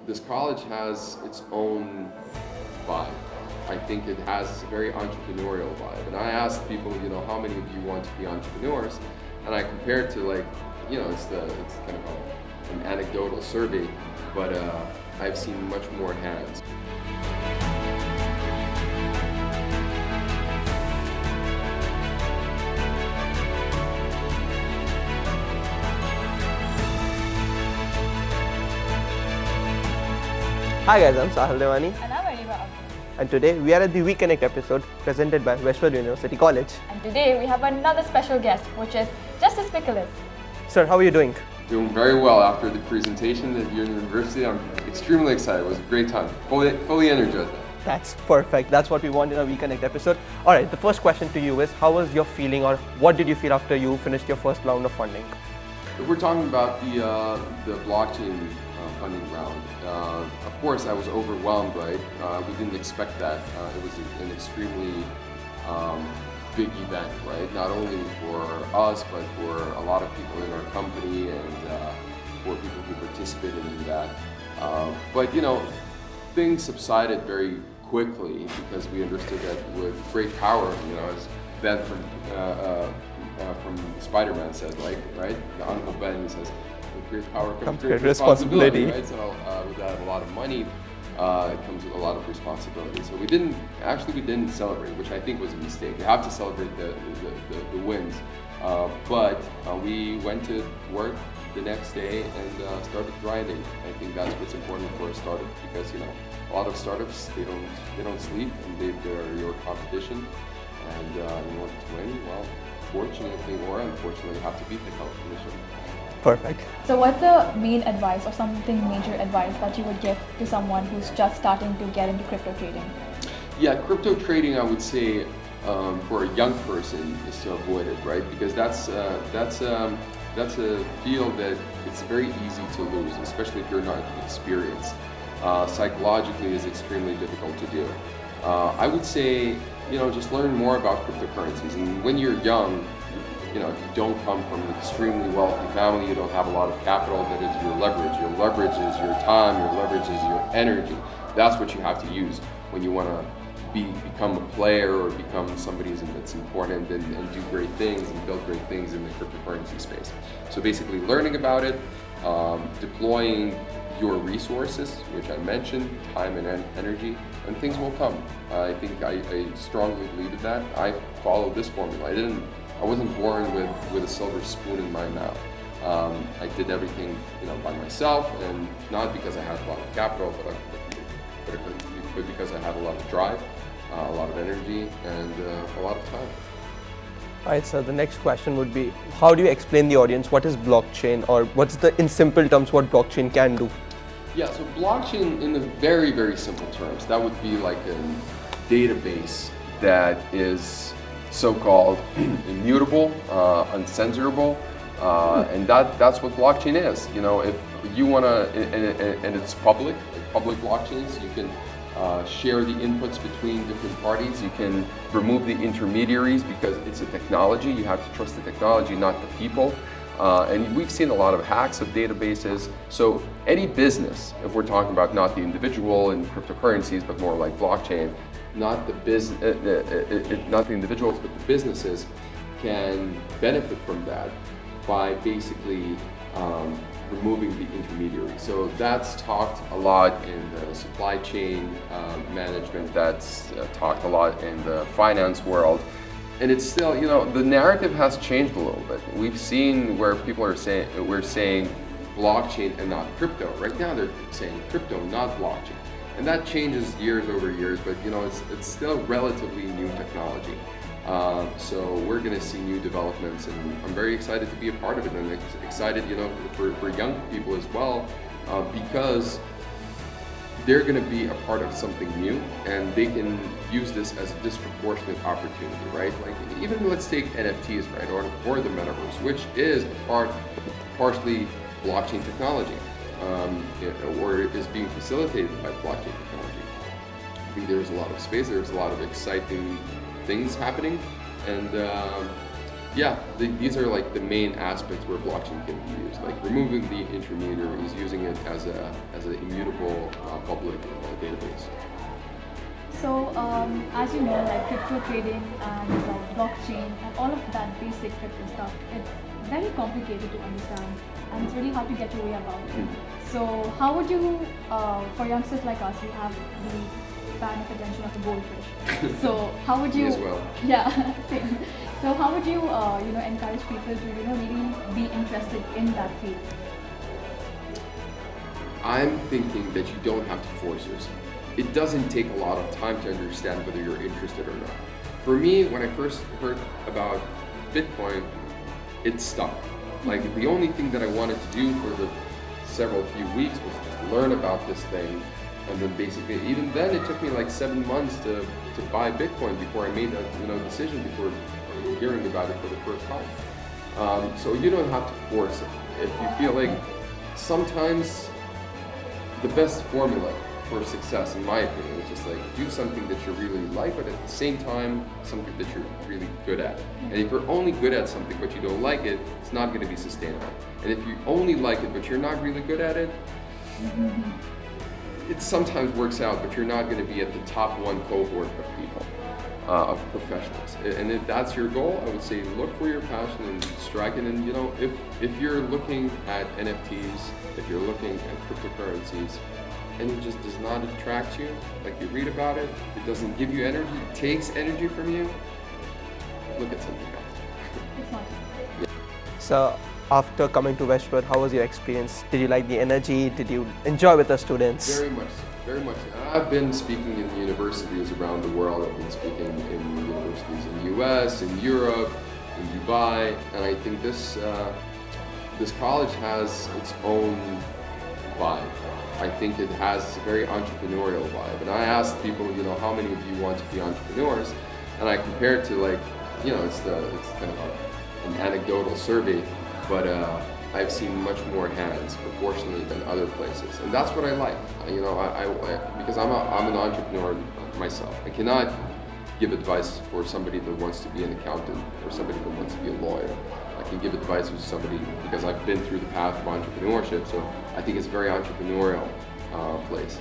this college has its own vibe. I think it has a very entrepreneurial vibe. And I asked people, how many of you want to be entrepreneurs? And I compared to it's kind of an anecdotal survey, but I've seen much more hands. Hi guys, I'm Sahil Devani, And I'm Ariba Abdul. and today we are at the WeConnect episode presented by Westford University College. And today we have another special guest, which is Justas Pikelis. Sir, how are you doing? Doing very well after the presentation at your university. I'm extremely excited. It was a great time. Fully energized. That's perfect. That's what we want in a WeConnect episode. Alright, the first question to you is, how was your feeling, or what did you feel after you finished your first round of funding? If we're talking about the blockchain funding round, of course I was overwhelmed, right? We didn't expect that. It was an extremely big event, right? Not only for us, but for a lot of people in our company and for people who participated in that. But things subsided very quickly because we understood that with great power, as Ben from Spider-Man said, right? The Uncle Ben says, with great power comes great responsibility, right? So with that, a lot of money, it comes with a lot of responsibility. So we didn't celebrate, which I think was a mistake. You have to celebrate the wins. But we went to work the next day and started grinding. I think that's what's important for a startup, because a lot of startups they don't sleep, and they're your competition. And in order to win, well, fortunately or unfortunately, you have to beat the competition. Perfect. So what's the main advice or something major advice that you would give to someone who's just starting to get into crypto trading? Yeah, crypto trading, I would say, for a young person is to avoid it, right? Because that's a field that it's very easy to lose, especially if you're not experienced. Psychologically, is extremely difficult to do. I would say, just learn more about cryptocurrencies. And when you're young, if you don't come from an extremely wealthy family, you don't have a lot of capital, that is your leverage. Your leverage is your time, your leverage is your energy. That's what you have to use when you want to become a player or become somebody that's important and do great things and build great things in the cryptocurrency space. So basically learning about it, deploying your resources, which I mentioned, time and energy, and things will come. I think I strongly believe in that. I followed this formula. I wasn't born with a silver spoon in my mouth. I did everything by myself, and not because I had a lot of capital, but because I had a lot of drive, a lot of energy, and a lot of time. Alright, so the next question would be, how do you explain the audience what is blockchain, or what's in simple terms what blockchain can do? Yeah, so blockchain in the very, very simple terms, that would be like a database that is so-called immutable, uncensorable, and that's what blockchain is. If you want to, and it's public blockchains, you can share the inputs between different parties. You can remove the intermediaries because it's a technology. You have to trust the technology, not the people. And we've seen a lot of hacks of databases. So any business, if we're talking about not the individual in cryptocurrencies, but more like blockchain, not the individuals, but the businesses can benefit from that by basically removing the intermediary. So that's talked a lot in the supply chain management, that's talked a lot in the finance world. And it's still, the narrative has changed a little bit. We've seen where people are saying, we're saying blockchain and not crypto. Right now they're saying crypto, not blockchain. And that changes years over years, but it's still relatively new technology. So we're going to see new developments, and I'm very excited to be a part of it, and excited, for young people as well, because they're going to be a part of something new, and they can use this as a disproportionate opportunity, right? Like even let's take NFTs, right, or the metaverse, which is partially blockchain technology, or is being facilitated by blockchain technology. I think there's a lot of space. There's a lot of exciting things happening, and Yeah, these are like the main aspects where blockchain can be used, like removing the intermediaries, using it as an immutable public database. So, as you know, like crypto trading and blockchain and all of that basic crypto stuff, it's very complicated to understand and it's really hard to get your way about it. So, how would you, for youngsters like us, we have the span of attention of a goldfish. So, how would you? Me as well. Yeah. Same. So, how would you, encourage people to, really be interested in that field? I'm thinking that you don't have to force yourself. It doesn't take a lot of time to understand whether you're interested or not. For me, when I first heard about Bitcoin, it stuck. Like the only thing that I wanted to do for the several few weeks was just learn about this thing. And then basically, even then it took me like 7 months to buy Bitcoin before I made that decision before hearing about it for the first time. So you don't have to force it. If you feel like sometimes the best formula for success, in my opinion, is just like do something that you really like, but at the same time, something that you're really good at. And if you're only good at something but you don't like it, it's not going to be sustainable. And if you only like it but you're not really good at it, it sometimes works out, but you're not going to be at the top one cohort of people, of professionals. And if that's your goal, I would say look for your passion and strike it. And if you're looking at NFTs, if you're looking at cryptocurrencies, and it just does not attract you, like you read about it, it doesn't give you energy, it takes energy from you, look at something else. It's not. So after coming to Westford, how was your experience? Did you like the energy? Did you enjoy with the students? Very much so, very much so. I've been speaking in universities around the world. I've been speaking in universities in the US, in Europe, in Dubai, and I think this college has its own vibe. I think it has a very entrepreneurial vibe. And I asked people, how many of you want to be entrepreneurs? And I compared to it's kind of an anecdotal survey, but I've seen much more hands proportionally than other places. And that's what I like. Because I'm an entrepreneur myself. I cannot give advice for somebody that wants to be an accountant or somebody that wants to be a lawyer. I can give advice to somebody because I've been through the path of entrepreneurship, so I think it's a very entrepreneurial place.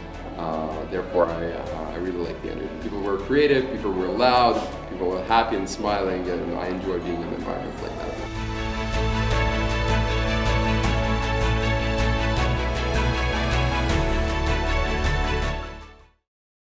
Therefore, I really like the energy. People were creative, people were loud, people were happy and smiling, and I enjoy being in environments like that.